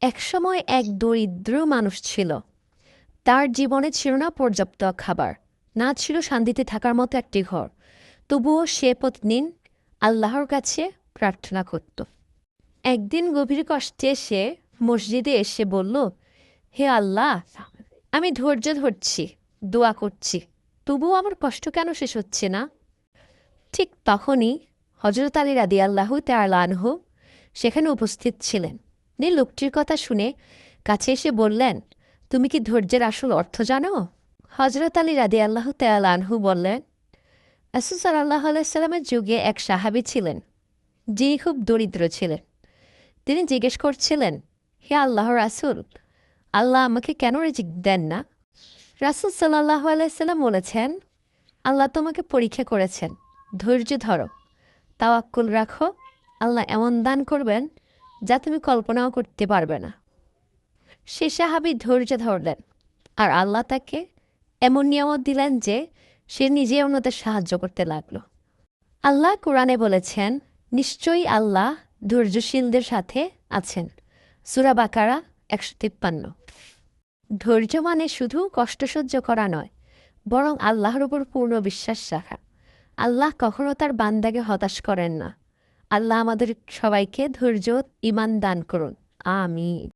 একসময় এক দরিদ্র মানুষ ছিল। তার জীবনে ছিল না পর্যাপ্ত খাবার, না ছিল শান্তিতে থাকার মতো একটি ঘর। তবুও সে প্রতিদিন আল্লাহর কাছে প্রার্থনা করত। একদিন গভীর কষ্টে সে মসজিদে এসে বলল, হে আল্লাহ, আমি ধৈর্য ধরছি, দোয়া করছি, তবুও আমার কষ্ট কেন শেষ হচ্ছে না? ঠিক তখনই হজরত আলী রাদিয়াল্লাহু তাআলা আনহু সেখানে উপস্থিত ছিলেন। তিনি লোকটির কথা শুনে কাছে এসে বললেন, তুমি কি ধৈর্যের আসল অর্থ জানো? হজরত আলী রাদিয়াল্লাহু তাআলা আনহু বললেন, রাসূল সাল্লাল্লাহু আলাইহি সাল্লামের যুগে এক সাহাবী ছিলেন, যিনি খুব দরিদ্র ছিলেন। তিনি জিজ্ঞেস করছিলেন, হে আল্লাহর রাসূল, আল্লাহ আমাকে কেন রিজিক দেন না? রাসূল সাল্লাল্লাহু আলাইহি সাল্লাম বলেছেন, আল্লাহ তোমাকে পরীক্ষা করেছেন, ধৈর্য ধরো, তাওয়াক্কুল রাখো, আল্লাহ এমন দান করবেন যা তুমি কল্পনাও করতে পারবে না। সে সাহাবী ধৈর্য ধরলেন, আর আল্লাহ তাকে এমন নিয়ামত দিলেন যে সে নিজে অন্যদের সাহায্য করতে লাগল। আল্লাহ কোরআনে বলেছেন, নিশ্চয়ই আল্লাহ ধৈর্যশীলদের সাথে আছেন। সূরা বাকারা ১৫৩। ধৈর্য মানে শুধু কষ্ট সহ্য করা নয়, বরং আল্লাহর উপর পূর্ণ বিশ্বাস রাখা। আল্লাহ কখনো তার বান্দাকে হতাশ করেন না। আল্লাহ আমাদের সবাইকে ধৈর্য, ঈমান দান করুন। আমিন।